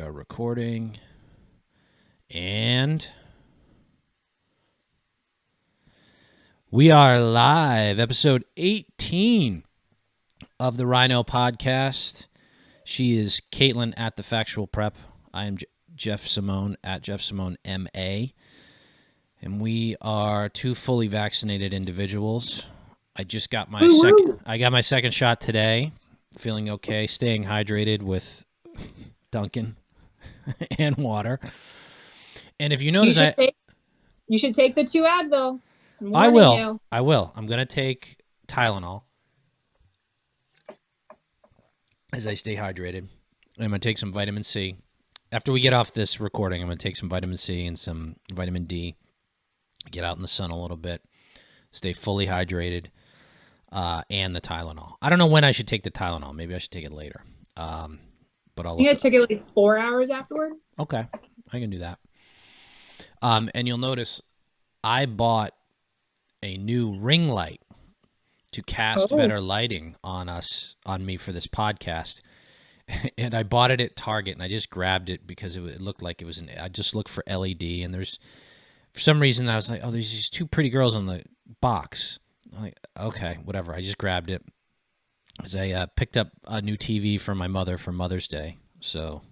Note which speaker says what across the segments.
Speaker 1: are recording. And we are live, episode 18 of the RINO podcast. She is Caitlin at The Factual Prep. I am Jeff Simone at Jeff Simone MA. And we are two fully vaccinated individuals. I just got my second shot today. Feeling okay, staying hydrated with Dunkin' and water. And if you notice,
Speaker 2: you should take the 2 Advil.
Speaker 1: I will. I'm going to take Tylenol as I stay hydrated. I'm going to take some vitamin C. After we get off this recording, I'm going to take some vitamin C and some vitamin D. Get out in the sun a little bit. Stay fully hydrated. And the Tylenol. I don't know when I should take the Tylenol. Maybe I should take it later. But I'll.
Speaker 2: I took it like 4 hours afterwards.
Speaker 1: Okay, I can do that. And you'll notice I bought a new ring light to cast better lighting on me for this podcast. And I bought it at Target, and I just grabbed it because it looked like it was I just looked for LED, and for some reason I was like, oh, there's these 2 pretty girls on the box. I'm like, okay, whatever. I just grabbed it as I picked up a new TV for my mother for Mother's Day. So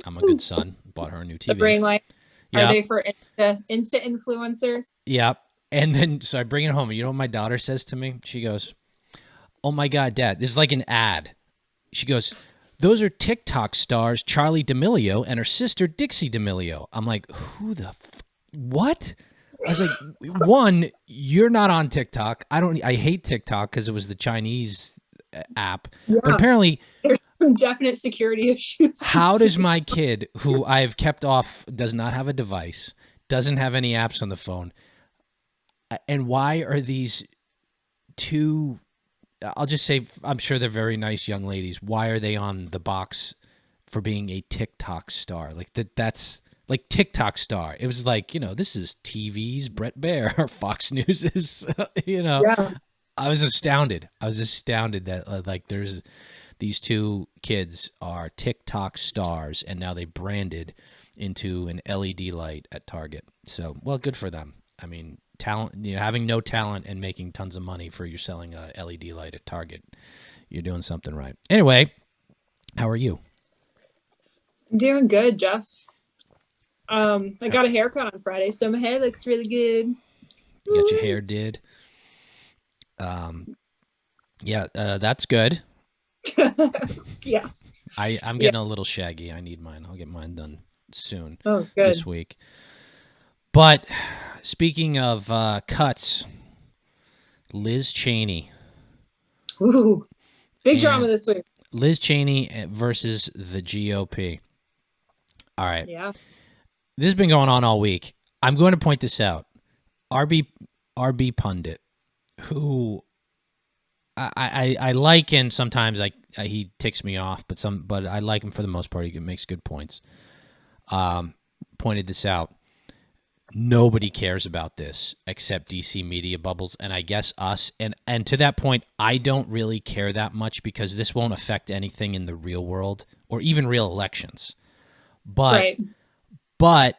Speaker 1: I'm a good son. Bought her a new TV.
Speaker 2: The ring light. Yep. Are they for Insta influencers?
Speaker 1: Yep. And then, so I bring it home. And you know what my daughter says to me? She goes, oh my God, Dad, this is like an ad. She goes, those are TikTok stars Charlie D'Amelio and her sister Dixie D'Amelio. I'm like, who the what? I was like, one, you're not on TikTok. I hate TikTok because it was the Chinese app. Yeah. But apparently
Speaker 2: there's some definite security issues.
Speaker 1: How does my kid, who I've kept off, does not have a device, doesn't have any apps on the phone, and why are these 2, I'll just say, I'm sure they're very nice young ladies, why are they on the box for being a TikTok star? Like that's like TikTok star. It was like, this is TV's Brett Baer or Fox News's, Yeah. I was astounded. That there's these 2 kids are TikTok stars, and now they branded into an LED light at Target. So, well, good for them. I mean, talent, having no talent and making tons of money for you selling a LED light at Target. You're doing something right. Anyway, how are you?
Speaker 2: I'm doing good, Jeff. I got a haircut on Friday, so my hair looks really good.
Speaker 1: You got your hair did. That's good.
Speaker 2: Yeah.
Speaker 1: I'm getting a little shaggy. I need mine. I'll get mine done soon.
Speaker 2: Oh, good.
Speaker 1: This week. But speaking of cuts, Liz Cheney.
Speaker 2: Ooh, big drama this week.
Speaker 1: Liz Cheney versus the GOP. All right.
Speaker 2: Yeah.
Speaker 1: This has been going on all week. I'm going to point this out. RB Pundit, who I like, and sometimes he ticks me off, but I like him for the most part. He makes good points. Pointed this out. Nobody cares about this except DC media bubbles, and I guess us. And to that point, I don't really care that much because this won't affect anything in the real world or even real elections. But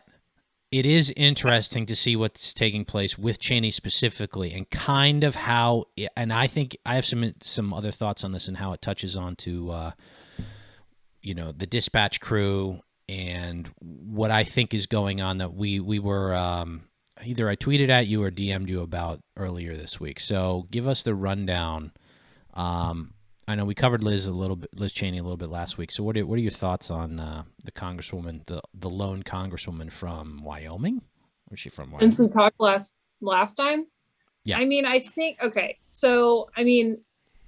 Speaker 1: it is interesting to see what's taking place with Cheney specifically, and kind of how, and I think I have some other thoughts on this and how it touches on to, the dispatch crew and what I think is going on that we were either I tweeted at you or DM'd you about earlier this week. So give us the rundown. I know we covered Liz Cheney a little bit last week. So what are your thoughts on the congresswoman, the lone congresswoman from Wyoming? Where's she from?
Speaker 2: Since we talked last time?
Speaker 1: Yeah.
Speaker 2: I mean, I think, okay. So, I mean,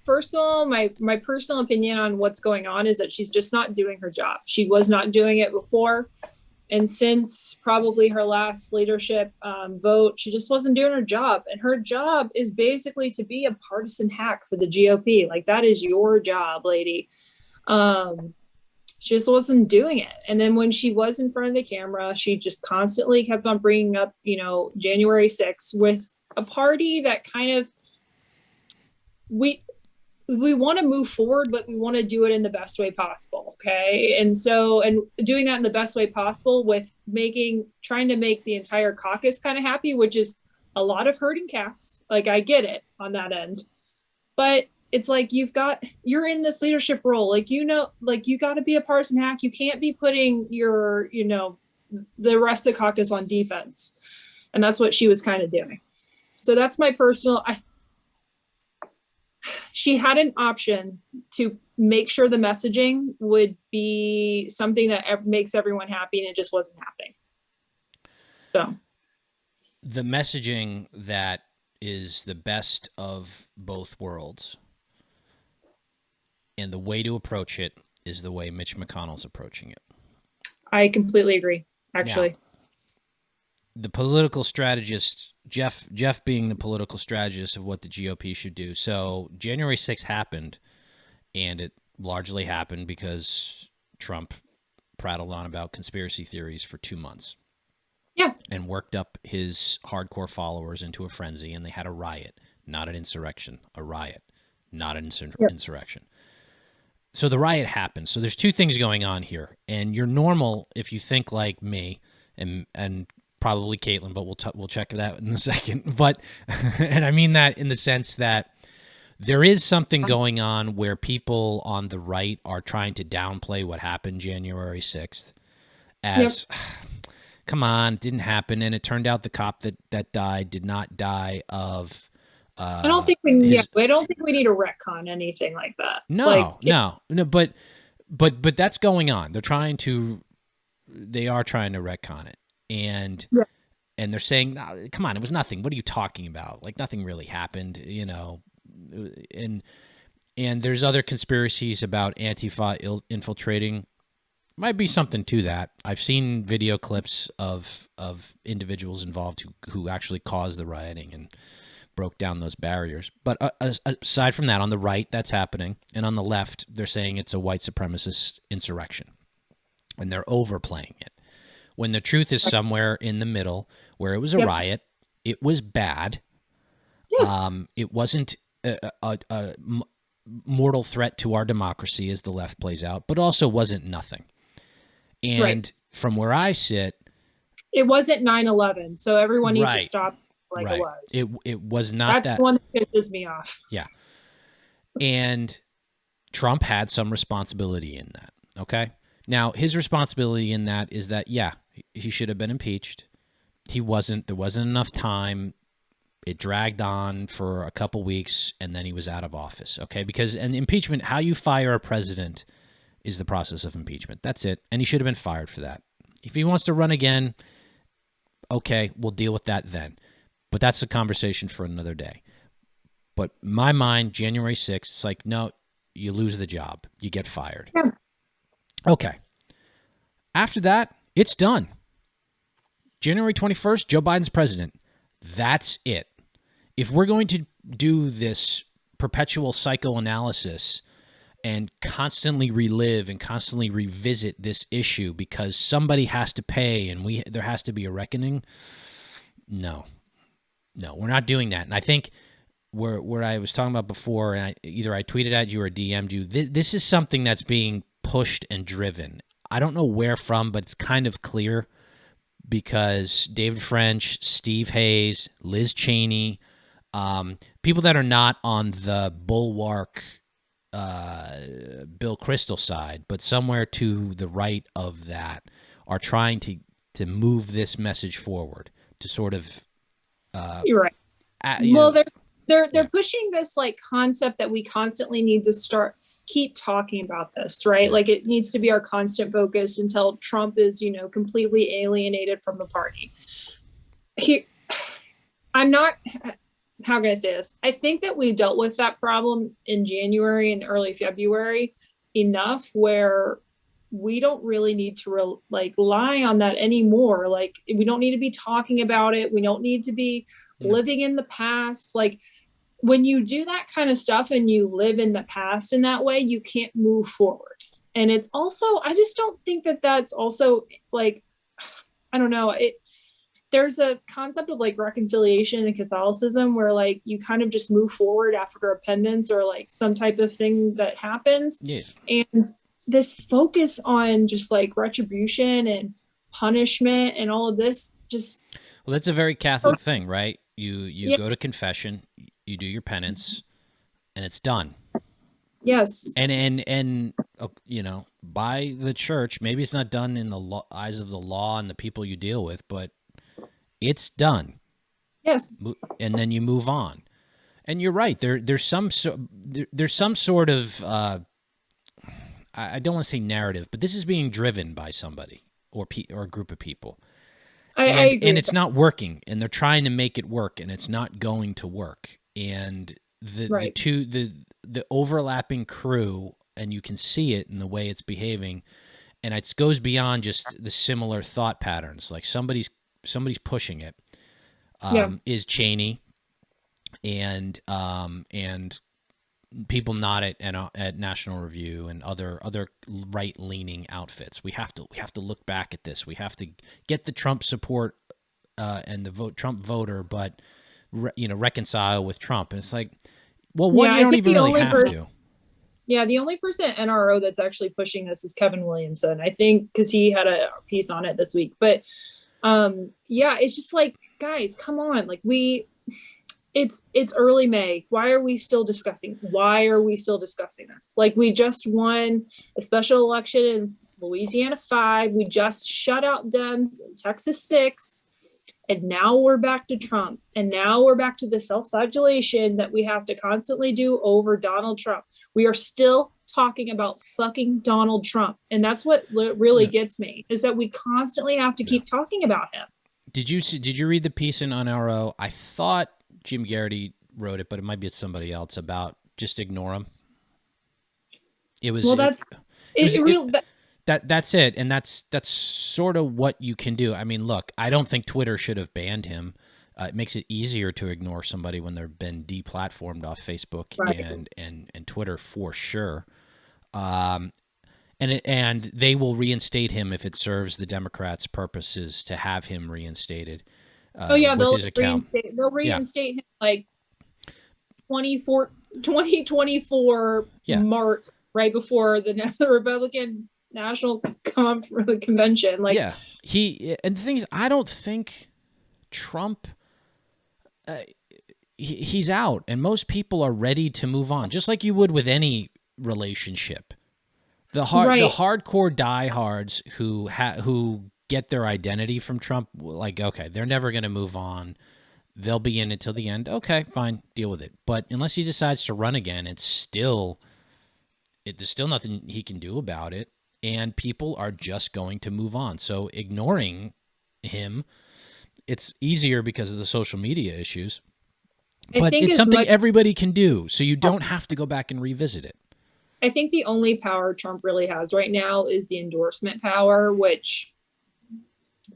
Speaker 2: first of all, my personal opinion on what's going on is that she's just not doing her job. She was not doing it before. And since probably her last leadership vote, she just wasn't doing her job. And her job is basically to be a partisan hack for the GOP. Like, that is your job, lady. She just wasn't doing it. And then when she was in front of the camera, she just constantly kept on bringing up, January 6th with a party that kind of, we want to move forward, but we want to do it in the best way possible. Okay. And doing that in the best way possible with trying to make the entire caucus kind of happy, which is a lot of herding cats. Like, I get it on that end, but it's like, you're in this leadership role. Like, like, you got to be a partisan hack. You can't be putting the rest of the caucus on defense. And that's what she was kind of doing. So that's my personal, she had an option to make sure the messaging would be something that makes everyone happy, and it just wasn't happening. So
Speaker 1: the messaging that is the best of both worlds, and the way to approach it is the way Mitch McConnell's approaching it.
Speaker 2: I completely agree, actually.
Speaker 1: Now, the political strategist, Jeff being the political strategist of what the GOP should do. So January 6th happened, and it largely happened because Trump prattled on about conspiracy theories for 2 months.
Speaker 2: Yeah.
Speaker 1: And worked up his hardcore followers into a frenzy, and they had a riot, not an insurrection, a riot, not an insurrection. So the riot happened. So there's two things going on here, and you're normal if you think like me and probably Caitlin, but we'll check that in a second. But, and I mean that in the sense that there is something going on where people on the right are trying to downplay what happened January 6th as, come on, it didn't happen. And it turned out the cop that died did not die of,
Speaker 2: I don't think we need to retcon anything like that.
Speaker 1: No, but that's going on. They are trying to retcon it. And they're saying, no, come on, it was nothing. What are you talking about? Like, nothing really happened, and there's other conspiracies about Antifa infiltrating. Might be something to that. I've seen video clips of individuals involved who actually caused the rioting and broke down those barriers. But aside from that, on the right, that's happening. And on the left, they're saying it's a white supremacist insurrection. And they're overplaying it. When the truth is somewhere in the middle, where it was a riot, it was bad.
Speaker 2: Yes.
Speaker 1: It wasn't a mortal threat to our democracy as the left plays out, but also wasn't nothing. And from where I sit,
Speaker 2: it wasn't 9/11, so everyone needs to stop it was.
Speaker 1: It was not.
Speaker 2: That's one that pisses me off.
Speaker 1: Yeah. And Trump had some responsibility in that. Okay. Now, his responsibility in that is that, he should have been impeached. He wasn't. There wasn't enough time. It dragged on for a couple weeks, and then he was out of office. Okay, because impeachment, how you fire a president is the process of impeachment. That's it. And he should have been fired for that. If he wants to run again, okay, we'll deal with that then. But that's a conversation for another day. But in my mind, January 6th, it's like, no, you lose the job. You get fired. Yeah. Okay. After that, it's done. January 21st, Joe Biden's president. That's it. If we're going to do this perpetual psychoanalysis and constantly relive and constantly revisit this issue because somebody has to pay and there has to be a reckoning, no, we're not doing that. And I think where I was talking about before, and either I tweeted at you or DM'd you, this is something that's being pushed and driven. I don't know where from, but it's kind of clear because David French, Steve Hayes, Liz Cheney, people that are not on the bulwark Bill Kristol side, but somewhere to the right of that, are trying to move this message forward to sort of.
Speaker 2: You're right. They're pushing this concept that we constantly need to keep talking about this, right? Yeah. Like, it needs to be our constant focus until Trump is, completely alienated from the party. I'm not. How can I say this? I think that we dealt with that problem in January and early February enough where we don't really need to rely on that anymore. Like, we don't need to be talking about it. We don't need to be living in the past. Like, when you do that kind of stuff and you live in the past in that way, you can't move forward. And it's also, I just don't think that that's also I don't know. there's a concept of like reconciliation in Catholicism where like you kind of just move forward after repentance or like some type of thing that happens.
Speaker 1: Yeah.
Speaker 2: And this focus on just like retribution and punishment and all of this just,
Speaker 1: Well, that's a very Catholic thing, right? You
Speaker 2: yeah,
Speaker 1: go to confession, you do your penance, and it's done.
Speaker 2: yes,
Speaker 1: And you know, by the church, maybe it's not done in the eyes of the law and the people you deal with, but it's done.
Speaker 2: yes,
Speaker 1: And then you move on. And you're right. There's some sort of I don't want to say narrative, but this is being driven by somebody or a group of people.
Speaker 2: I agree.
Speaker 1: And it's not working, and they're trying to make it work, and it's not going to work. And
Speaker 2: Right.
Speaker 1: the overlapping crew, and you can see it in the way it's behaving, and it goes beyond just the similar thought patterns. Like somebody's pushing it.
Speaker 2: Yeah.
Speaker 1: Is Cheney and people not at National Review and other right leaning outfits. We have to look back at this. We have to get the Trump support and the Trump voter, but reconcile with Trump. And it's like, well, one, you don't even really have to.
Speaker 2: Yeah, the only person at NRO that's actually pushing this is Kevin Williamson. I think because he had a piece on it this week. But yeah, it's just like, guys, come on, like it's early May. Why are we still discussing this? Like, we just won a special election in Louisiana 5. We just shut out Dems in Texas 6. And now we're back to Trump. And now we're back to the self-flagellation that we have to constantly do over Donald Trump. We are still talking about fucking Donald Trump. And that's what really gets me, is that we constantly have to keep talking about him.
Speaker 1: Did you read the piece in NRO? I thought Jim Garrity wrote it, but it might be somebody else, about just ignore him. It was, well, that's it. And that's sort of what you can do. I mean, look, I don't think Twitter should have banned him. It makes it easier to ignore somebody when they've been deplatformed off Facebook and Twitter, for sure. And they will reinstate him if it serves the Democrats' purposes to have him reinstated.
Speaker 2: They'll reinstate him like 2024 March, right before the Republican National Convention. Like,
Speaker 1: yeah, and the thing is, I don't think Trump. He's out, and most people are ready to move on, just like you would with any relationship. The hardcore diehards who get their identity from Trump, like, okay, they're never going to move on. They'll be in it till the end. Okay, fine, deal with it. But unless he decides to run again, there's still nothing he can do about it, and people are just going to move on. So ignoring him, it's easier because of the social media issues. But it's something everybody can do, so you don't have to go back and revisit it.
Speaker 2: I think the only power Trump really has right now is the endorsement power, which,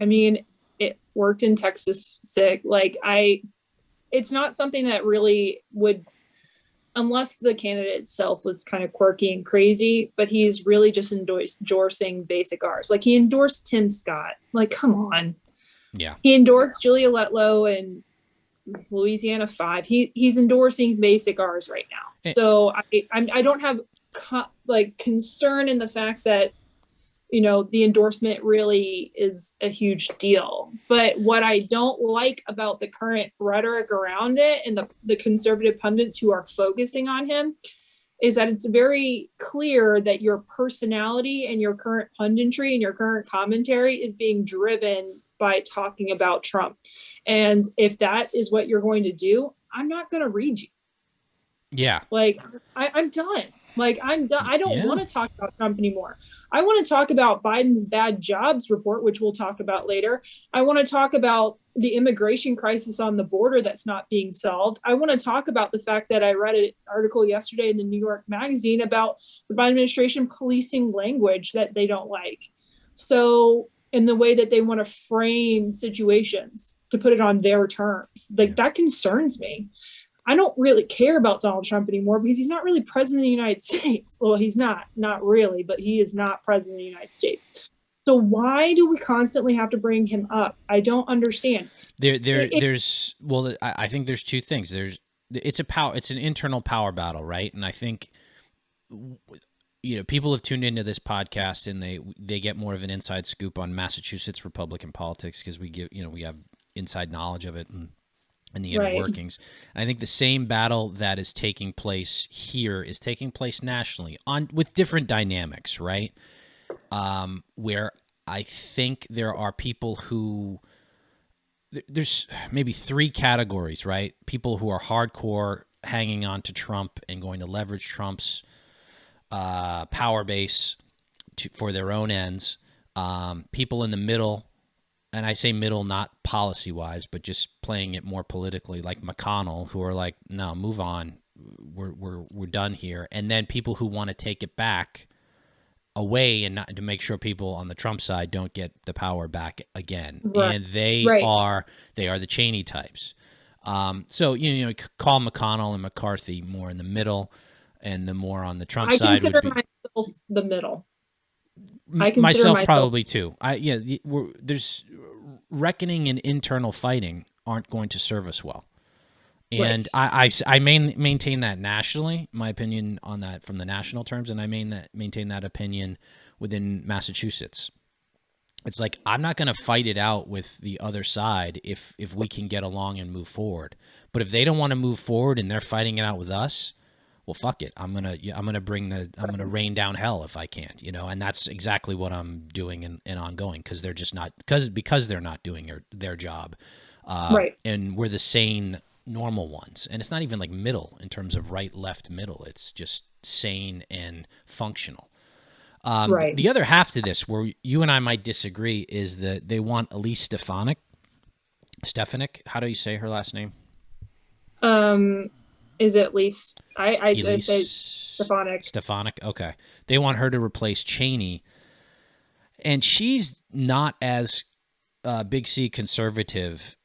Speaker 2: I mean, it worked in Texas 6. Like, it's not something that really would, unless the candidate itself was kind of quirky and crazy, but he's really just endorsing basic R's. Like, he endorsed Tim Scott. Like, come on.
Speaker 1: Yeah.
Speaker 2: He endorsed Julia Letlow and Louisiana 5. He's endorsing basic R's right now. So I don't have concern in the fact that, the endorsement really is a huge deal. But what I don't like about the current rhetoric around it and the conservative pundits who are focusing on him is that it's very clear that your personality and your current punditry and your current commentary is being driven by talking about Trump. And if that is what you're going to do, I'm not going to read you.
Speaker 1: Yeah.
Speaker 2: Like, I'm done. Like, I'm done. I don't want to talk about Trump anymore. I want to talk about Biden's bad jobs report, which we'll talk about later. I want to talk about the immigration crisis on the border that's not being solved. I want to talk about the fact that I read an article yesterday in the New York Magazine about the Biden administration policing language that they don't like. So, in the way that they want to frame situations to put it on their terms, that concerns me. I don't really care about Donald Trump anymore because he's not really president of the United States. Well, he's not really, but he is not president of the United States. So why do we constantly have to bring him up? I don't understand.
Speaker 1: There's well, I think there's two things. It's an internal power battle, right? And I think people have tuned into this podcast and they get more of an inside scoop on Massachusetts Republican politics because we have inside knowledge of it and the inner
Speaker 2: Right.
Speaker 1: workings. And I think the same battle that is taking place here is taking place nationally with different dynamics, right? Where I think there are people who there's maybe three categories, right? People who are hardcore hanging on to Trump and going to leverage Trump's power base for their own ends. People in the middle, and I say middle not policy-wise, but just playing it more politically, like McConnell, who are like, no, move on. We're done here. And then people who want to take it back away and not to make sure people on the Trump side don't get the power back again.
Speaker 2: Right.
Speaker 1: And they
Speaker 2: Right.
Speaker 1: are the Cheney types. So call McConnell and McCarthy more in the middle, and the more on the Trump
Speaker 2: I
Speaker 1: side would
Speaker 2: consider
Speaker 1: be
Speaker 2: myself the middle. I consider
Speaker 1: myself
Speaker 2: myself
Speaker 1: probably too. There's reckoning and internal fighting aren't going to serve us well. And
Speaker 2: right.
Speaker 1: I maintain that nationally, my opinion on that from the national terms, and I maintain that opinion within Massachusetts. It's like I'm not going to fight it out with the other side if we can get along and move forward. But if they don't want to move forward and they're fighting it out with us, well, fuck it. I'm gonna rain down hell if I can't, and that's exactly what I'm doing and ongoing because they're just not because they're not doing their job,
Speaker 2: Right.
Speaker 1: and we're the sane normal ones, and it's not even like middle in terms of right, left, middle. It's just sane and functional.
Speaker 2: Right.
Speaker 1: The other half to this, where you and I might disagree, is that they want Elise Stefanik. How do you say her last name?
Speaker 2: Is it least I say
Speaker 1: Elise
Speaker 2: Stefanik.
Speaker 1: Stafanik. Okay, they want her to replace Cheney, and she's not as big C conservative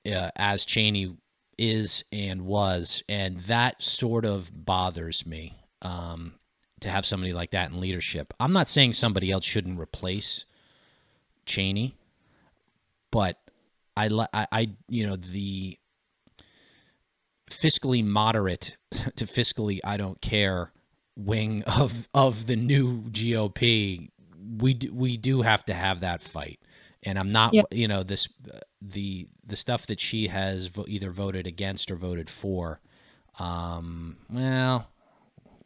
Speaker 1: as Cheney is and was, and that sort of bothers me. To have somebody like that in leadership. I'm not saying somebody else shouldn't replace Cheney, but the fiscally moderate to fiscally I don't care wing of the new GOP, we do have to have that fight. And I'm not,
Speaker 2: Yeah.
Speaker 1: the stuff that she has either voted against or voted for. Well,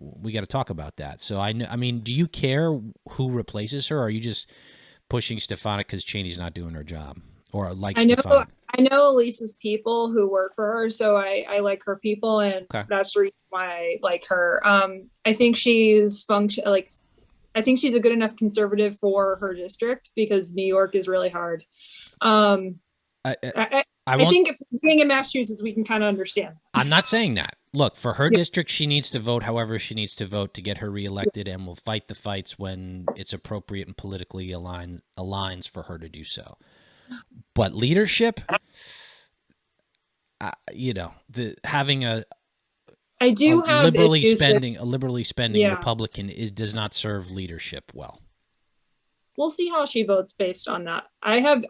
Speaker 1: we got to talk about that. So I mean, do you care who replaces her? Or are you just pushing Stefanik because Cheney's not doing her job, or like Stefanik?
Speaker 2: I know Elise's people who work for her, so I like her people, and
Speaker 1: Okay.
Speaker 2: that's the reason why I like her. I think she's I think she's a good enough conservative for her district because New York is really hard. I think if being in Massachusetts, we can kind of understand.
Speaker 1: I'm not saying that. Look, for her district, she needs to vote however she needs to vote to get her reelected, and we'll fight the fights when it's appropriate and politically aligns for her to do so. But leadership, having a liberally spending Republican, it does not serve leadership well.
Speaker 2: We'll see how she votes based on that. I have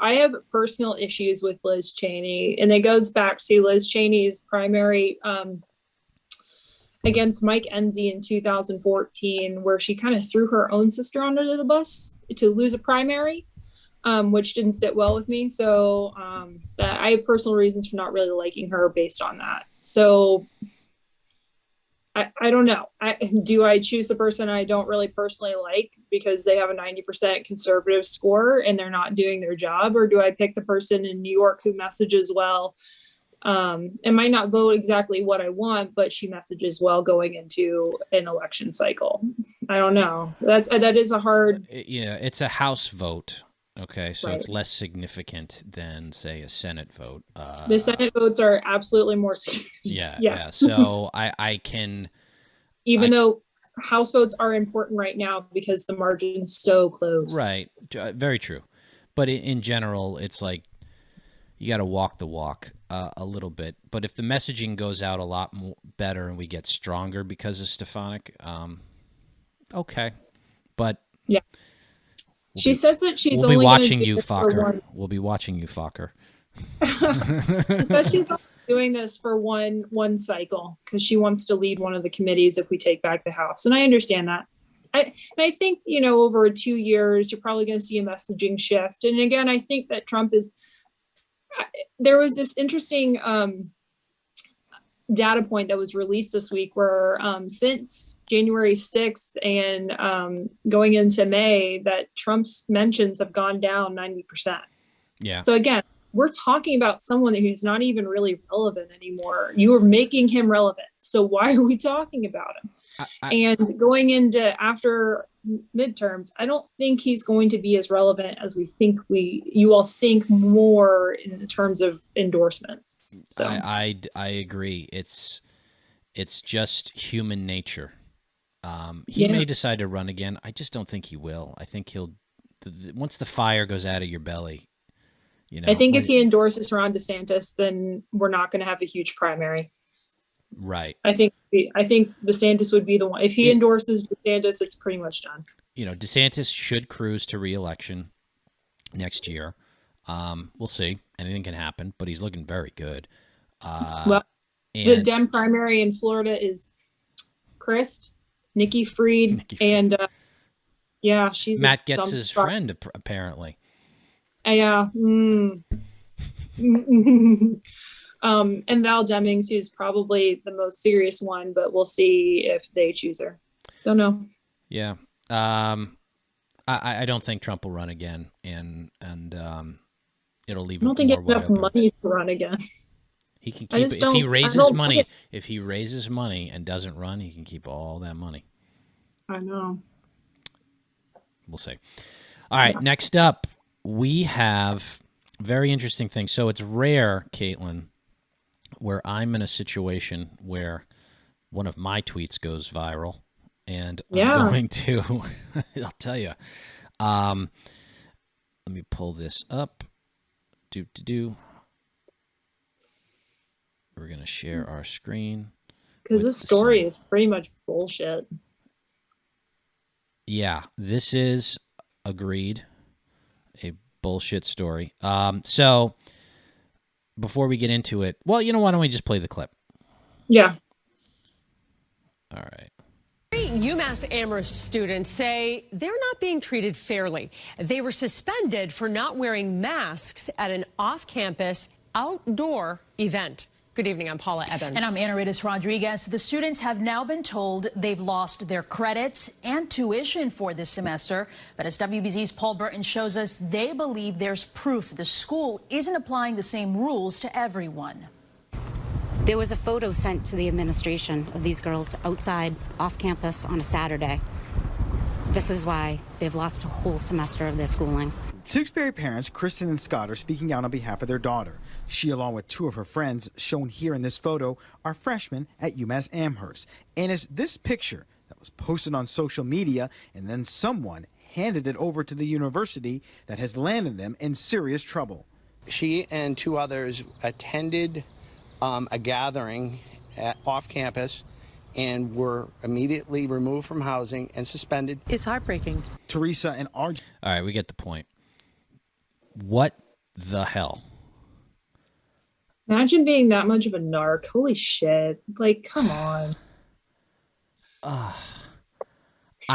Speaker 2: personal issues with Liz Cheney, and it goes back to Liz Cheney's primary against Mike Enzi in 2014, where she kind of threw her own sister under the bus to lose a primary, which didn't sit well with me. So I have personal reasons for not really liking her based on that. So I don't know. Do I choose the person I don't really personally like because they have a 90% conservative score and they're not doing their job? Or do I pick the person in New York who messages well and might not vote exactly what I want, but she messages well going into an election cycle? I don't know. That is a hard.
Speaker 1: Yeah, it's a House vote. Okay, so
Speaker 2: Right.
Speaker 1: It's less significant than, say, a Senate vote.
Speaker 2: The Senate votes are absolutely more significant.
Speaker 1: Yeah,
Speaker 2: yes.
Speaker 1: Yeah. So I can...
Speaker 2: Even though House votes are important right now because the margin's so close.
Speaker 1: Right. Very true. But in general, it's like you got to walk the walk a little bit. But if the messaging goes out a lot more better and we get stronger because of Stefanik, okay. But
Speaker 2: yeah, She says that she's
Speaker 1: we'll be
Speaker 2: only
Speaker 1: watching
Speaker 2: gonna do
Speaker 1: you,
Speaker 2: this for
Speaker 1: Fokker. We'll be watching you, Fokker.
Speaker 2: But she's only doing this for one cycle because she wants to lead one of the committees if we take back the House, and I understand that. I think, over 2 years, you're probably going to see a messaging shift. And again, I think that Trump is. There was this interesting data point that was released this week where since January 6th and going into May, that Trump's mentions have gone down 90%.
Speaker 1: Yeah.
Speaker 2: So again, we're talking about someone who's not even really relevant anymore. You are making him relevant. So why are we talking about him? And going into after midterms, I don't think he's going to be as relevant as we think you all think more in terms of endorsements. So
Speaker 1: I agree. It's just human nature. He may decide to run again. I just don't think he will. I think he'll once the fire goes out of your belly.
Speaker 2: I think if he endorses Ron DeSantis, then we're not going to have a huge primary.
Speaker 1: Right.
Speaker 2: I think DeSantis would be the one. If he endorses DeSantis, it's pretty much done.
Speaker 1: DeSantis should cruise to re-election next year. We'll see. Anything can happen, but he's looking very good.
Speaker 2: The Dem primary in Florida is Christ, Nikki Fried, and she's
Speaker 1: Matt gets his friend apparently.
Speaker 2: Yeah. And Val Demings, who's probably the most serious one, but we'll see if they choose her. Don't know.
Speaker 1: Yeah. I don't think Trump will run again, and it'll leave.
Speaker 2: I don't think he has enough money to run again.
Speaker 1: He can keep if he raises money. If he raises money and doesn't run, he can keep all that money.
Speaker 2: I know.
Speaker 1: We'll see. All right. Next up, we have very interesting thing. So it's rare, Caitlin, where I'm in a situation where one of my tweets goes viral, and I'm going to, I'll tell you. Let me pull this up. We're going to share our screen.
Speaker 2: Because this story is pretty much bullshit.
Speaker 1: Yeah, this is agreed. A bullshit story. So before we get into it, why don't we just play the clip?
Speaker 2: Yeah.
Speaker 1: All right.
Speaker 3: UMass Amherst students say they're not being treated fairly. They were suspended for not wearing masks at an off-campus outdoor event. Good evening, I'm Paula Eben.
Speaker 4: And I'm Ana Rodriguez. The students have now been told they've lost their credits and tuition for this semester. But as WBZ's Paul Burton shows us, they believe there's proof the school isn't applying the same rules to everyone.
Speaker 5: There was a photo sent to the administration of these girls outside, off campus on a Saturday. This is why they've lost a whole semester of their schooling.
Speaker 6: Tewksbury parents Kristen and Scott are speaking out on behalf of their daughter. She, along with two of her friends, shown here in this photo, are freshmen at UMass Amherst. And it's this picture that was posted on social media, and then someone handed it over to the university that has landed them in serious trouble.
Speaker 7: She and two others attended a gathering off campus and were immediately removed from housing and suspended.
Speaker 8: It's heartbreaking.
Speaker 6: Teresa and RJ.
Speaker 1: All right, we get the point. What the hell?
Speaker 2: Imagine being that much of a narc. Holy shit. Like, come on.
Speaker 1: I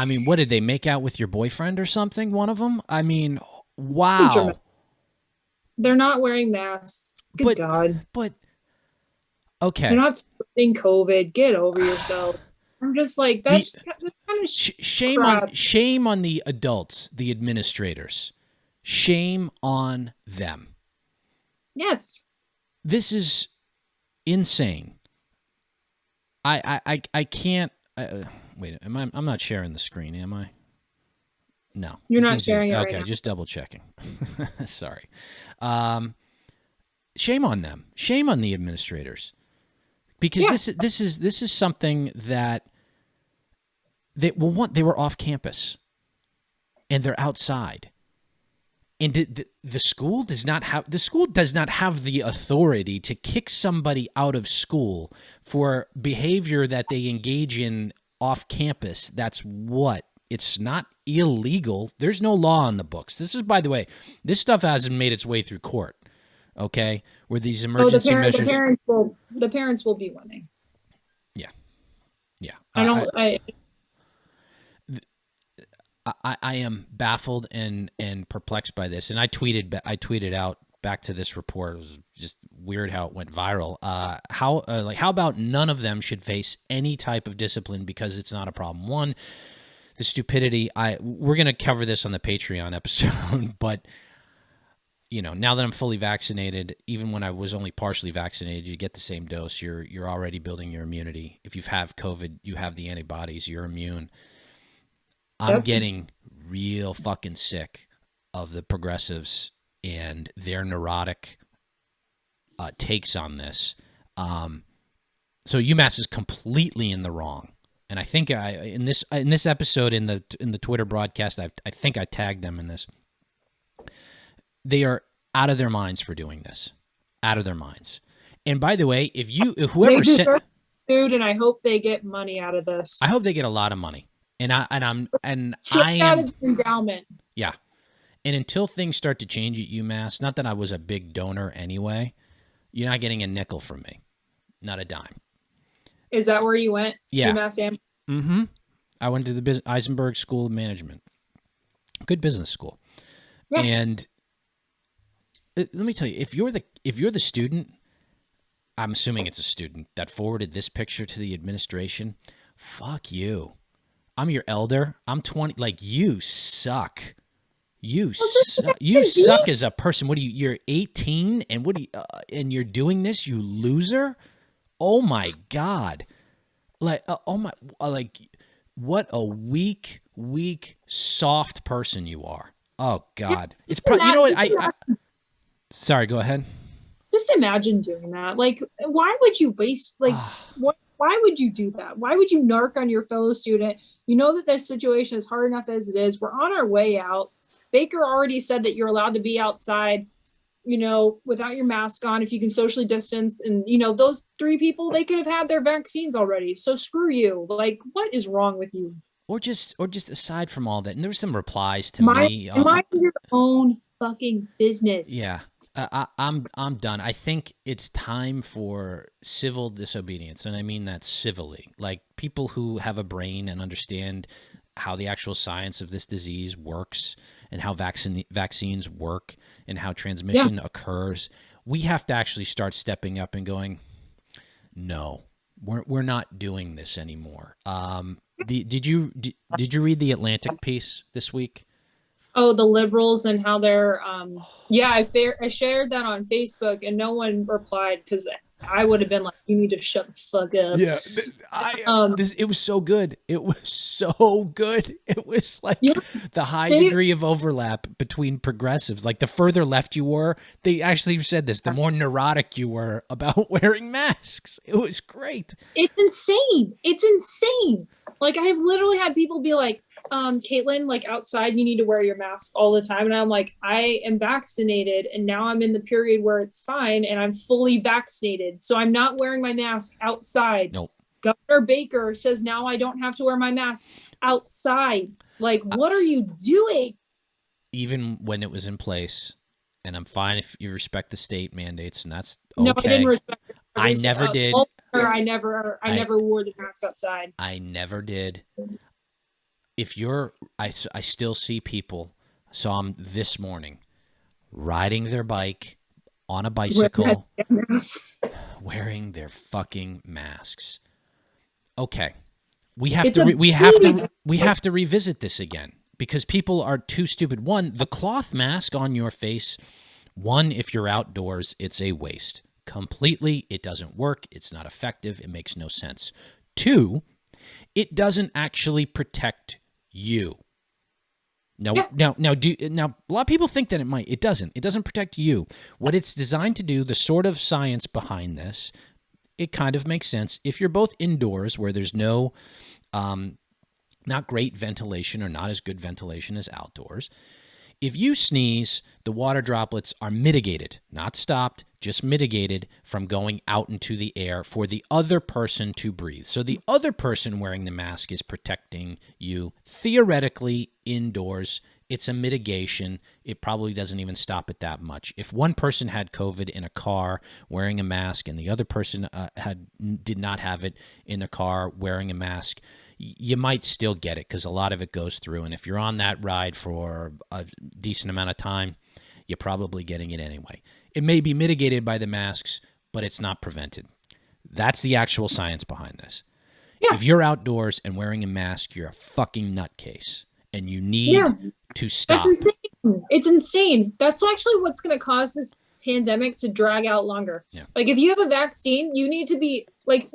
Speaker 1: mean, what did they make out with your boyfriend or something? One of them? I mean, wow.
Speaker 2: They're not wearing masks. Good God.
Speaker 1: But, okay.
Speaker 2: They're not spreading COVID. Get over yourself. I'm just like, that's kind of
Speaker 1: shame on the adults, the administrators. Shame on them.
Speaker 2: Yes.
Speaker 1: This is insane. I can't. Wait, I'm not sharing the screen, am I? No.
Speaker 2: You're not sharing it right now.
Speaker 1: Okay, just double checking. Sorry. Shame on them. Shame on the administrators. Because this is something that they were off campus and they're outside. And the school does not have the authority to kick somebody out of school for behavior that they engage in off campus. That's what It's not illegal. There's no law on the books. This is, by the way, this stuff hasn't made its way through court. Okay, where these emergency measures.
Speaker 2: The parents will be winning.
Speaker 1: Yeah, yeah. I am baffled and perplexed by this, and I tweeted out back to this report. It was just weird how it went viral. How about none of them should face any type of discipline because it's not a problem. One, the stupidity. We're gonna cover this on the Patreon episode, but now that I'm fully vaccinated, even when I was only partially vaccinated, you get the same dose. You're already building your immunity. If you have COVID, you have the antibodies. You're immune. I'm getting real fucking sick of the progressives and their neurotic takes on this. So UMass is completely in the wrong, and I think in this episode in the Twitter broadcast, I think I tagged them in this. They are out of their minds for doing this, out of their minds. And by the way, if whoever said,
Speaker 2: dude, and I hope they get money out of this.
Speaker 1: I hope they get a lot of money. And I am
Speaker 2: endowment.
Speaker 1: Yeah. And until things start to change at UMass, not that I was a big donor anyway, you're not getting a nickel from me. Not a dime.
Speaker 2: Is that where you went?
Speaker 1: Yeah.
Speaker 2: UMass
Speaker 1: Mm-hmm. I went to the Eisenberg School of Management. Good business school. Yeah. And let me tell you, if you're the student, I'm assuming it's a student that forwarded this picture to the administration, fuck you. I'm your elder. I'm 20. Like, you suck. You suck as a person. What you're 18 and and you're doing this, you loser? Oh my God. Like, what a weak, soft person you are. Oh God. It's probably, what sorry, go ahead.
Speaker 2: Just imagine doing that. Like, why would you waste, why would you do that? Why would you narc on your fellow student? You know that this situation is hard enough as it is. We're on our way out. Baker already said that you're allowed to be outside, without your mask on if you can socially distance. And, those 3 people, they could have had their vaccines already. So screw you. Like, what is wrong with you?
Speaker 1: Or just aside from all that, and there were some replies to me.
Speaker 2: Mind your own fucking business.
Speaker 1: Yeah. I'm done. I think it's time for civil disobedience, and I mean that civilly. Like, people who have a brain and understand how the actual science of this disease works and how vaccines work and how transmission occurs. We have to actually start stepping up and going, no, we're not doing this anymore. Did you read the Atlantic piece this week?
Speaker 2: Oh, the liberals and how they're, I shared that on Facebook and no one replied because I would have been like, you need to shut the fuck up.
Speaker 1: Yeah. It was so good. It was so good. It was like the high degree of overlap between progressives. Like, the further left you were, they actually said this, the more neurotic you were about wearing masks. It was great.
Speaker 2: It's insane. Like, I've literally had people be like, Caitlin, like, outside you need to wear your mask all the time, and I'm like, I am vaccinated and now I'm in the period where it's fine and I'm fully vaccinated, so I'm not wearing my mask outside.
Speaker 1: Nope.
Speaker 2: Governor Baker says now I don't have to wear my mask outside. Like, what are you doing?
Speaker 1: Even when it was in place, and I'm fine if you respect the state mandates, and that's okay.
Speaker 2: No, I didn't respect it.
Speaker 1: I never did.
Speaker 2: I never wore the mask outside.
Speaker 1: I never did. I still see people, saw them this morning, riding their bike on a bicycle, wearing their fucking masks. Okay. We have to revisit this again because people are too stupid. One, the cloth mask on your face, if you're outdoors, it's a waste. Completely, it doesn't work. It's not effective. It makes no sense. 2, it doesn't actually protect you. Now, a lot of people think that it might. It doesn't. It doesn't protect you. What it's designed to do, the sort of science behind this, it kind of makes sense. If you're both indoors where there's no, not great ventilation or not as good ventilation as outdoors, if you sneeze, the water droplets are mitigated, not stopped, just mitigated from going out into the air for the other person to breathe. So the other person wearing the mask is protecting you theoretically indoors. It's a mitigation. It probably doesn't even stop it that much. If one person had COVID in a car wearing a mask and the other person did not have it in a car wearing a mask, you might still get it because a lot of it goes through. And if you're on that ride for a decent amount of time, you're probably getting it anyway. It may be mitigated by the masks, but it's not prevented. That's the actual science behind this. Yeah. If you're outdoors and wearing a mask, you're a fucking nutcase, and you need to stop.
Speaker 2: That's insane. It's insane. That's actually what's going to cause this pandemic to drag out longer. Yeah. Like, if you have a vaccine, you need to be like,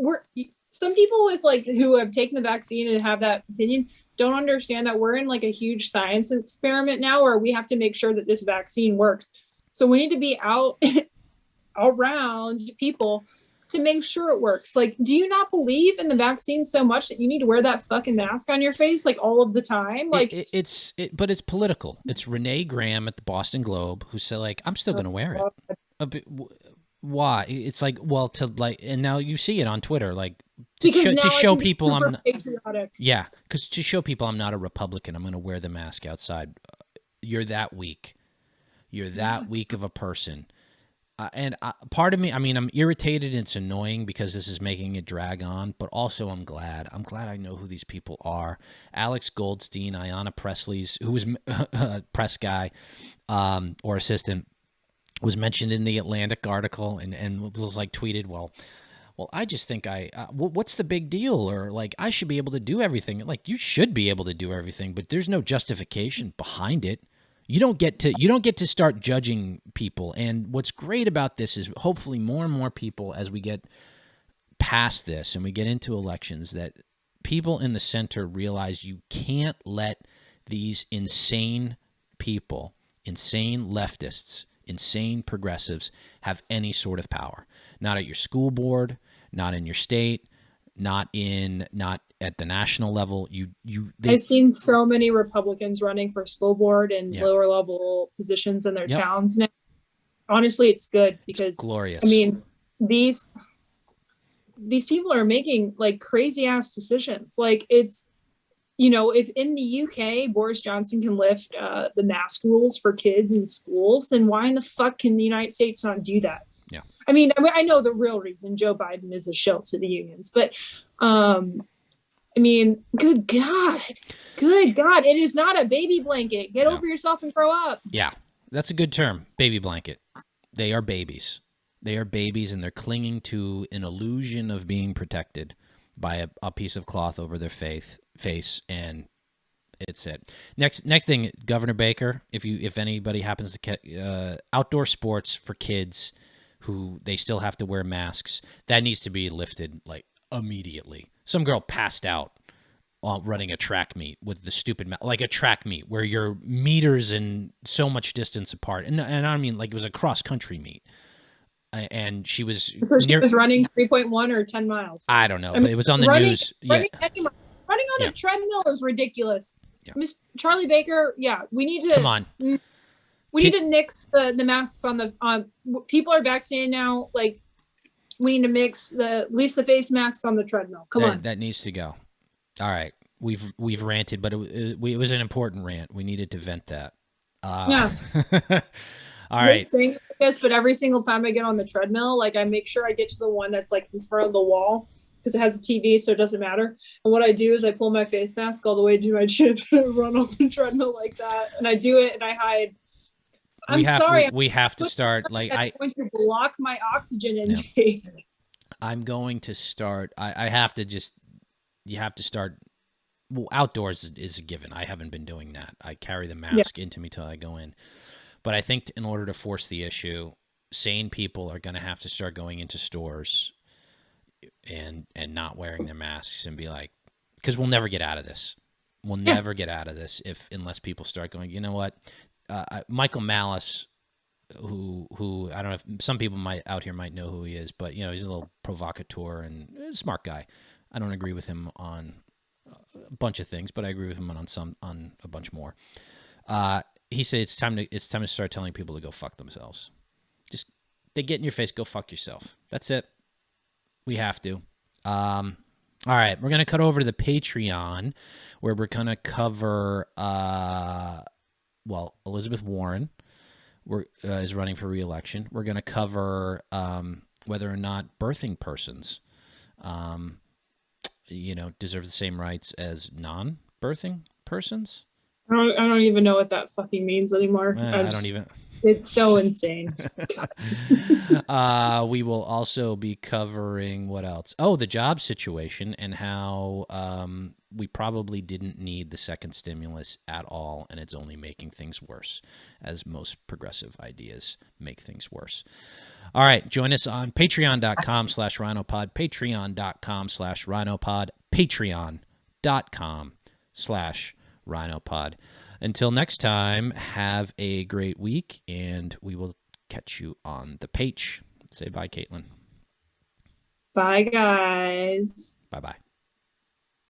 Speaker 2: some people with like who have taken the vaccine and have that opinion don't understand that we're in like a huge science experiment now where we have to make sure that this vaccine works. So we need to be out around people to make sure it works. Like, do you not believe in the vaccine so much that you need to wear that fucking mask on your face like all of the time? Like,
Speaker 1: but it's political. It's Renee Graham at the Boston Globe who said, like, I'm still going to wear it. Why? It's like, well, to like, and now you see it on Twitter, like to show people I'm not, patriotic. Yeah, because to show people I'm not a Republican, I'm going to wear the mask outside. You're that weak. You're that weak of a person. And part of me, I mean, I'm irritated and it's annoying because this is making it drag on, but also I'm glad. I'm glad I know who these people are. Alex Goldstein, Ayanna Presley's, who was a press guy or assistant, was mentioned in the Atlantic article and was like tweeted, well, I just think what's the big deal? Or like, I should be able to do everything. Like, you should be able to do everything, but there's no justification behind it. You don't get to start judging people. And what's great about this is hopefully more and more people, as we get past this and we get into elections, that people in the center realize you can't let these insane people, insane leftists, insane progressives have any sort of power. Not at your school board, not in your state, not at the national level. I've
Speaker 2: seen so many Republicans running for school board and lower level positions in their towns now. Honestly, it's good because
Speaker 1: it's glorious.
Speaker 2: I mean, these people are making like crazy ass decisions. Like, it's, you know, if in the UK Boris Johnson can lift the mask rules for kids in schools, then why in the fuck can the United States not do that?
Speaker 1: Yeah.
Speaker 2: I mean, I know the real reason Joe Biden is a shill to the unions, but I mean, good God, it is not a baby blanket. Get over yourself and grow up.
Speaker 1: Yeah, that's a good term, baby blanket. They are babies. They are babies, and they're clinging to an illusion of being protected by a piece of cloth over their face, and it's it. Next thing, Governor Baker, if anybody happens to outdoor sports for kids who they still have to wear masks, that needs to be lifted like immediately. Some girl passed out running a track meet with the stupid like a track meet where you're meters and so much distance apart, and I mean, like, it was a cross country meet. And she was
Speaker 2: running 3.1 or 10 miles.
Speaker 1: I don't know. I mean, it was on the news.
Speaker 2: Running on the treadmill is ridiculous. Yeah. Miss Charlie Baker, we need to come on. We need to nix the masks on people are vaccinated now. Like, we need to mix at least the face masks on the treadmill. Come on.
Speaker 1: That needs to go. All right. We've ranted, but it was an important rant. We needed to vent that. Yeah. All right.
Speaker 2: Yes, but every single time I get on the treadmill, like, I make sure I get to the one that's like in front of the wall because it has a TV, so it doesn't matter. And what I do is I pull my face mask all the way to my chin and run on the treadmill like that. And I do it and I hide. I'm sorry.
Speaker 1: We have to start. Like,
Speaker 2: I'm going to block my oxygen intake.
Speaker 1: Yeah. I'm going to start. I have to just. You have to start. Well, outdoors is a given. I haven't been doing that. I carry the mask into me till I go in. But I think in order to force the issue, sane people are going to have to start going into stores and not wearing their masks and be like, because we'll never get out of this. We'll never get out of this unless people start going, you know what? Michael Malice, who I don't know if some people out here might know who he is, but, you know, he's a little provocateur and a smart guy. I don't agree with him on a bunch of things, but I agree with him on a bunch more. He said it's time to start telling people to go fuck themselves. Just they get in your face, go fuck yourself. That's it. We have to. All right, we're going to cut over to the Patreon where we're going to cover, Elizabeth Warren is running for re-election. We're going to cover whether or not birthing persons, deserve the same rights as non-birthing persons.
Speaker 2: I don't even know what that fucking means anymore.
Speaker 1: I don't even.
Speaker 2: It's so insane.
Speaker 1: We will also be covering what else? Oh, the job situation and how we probably didn't need the second stimulus at all, and it's only making things worse, as most progressive ideas make things worse. All right, join us on patreon.com/rhinopod, patreon.com/rhinopod, patreon.com/rhinopod. Until next time, have a great week, and we will catch you on the page. Say bye, Caitlin.
Speaker 2: Bye, guys.
Speaker 1: Bye-bye.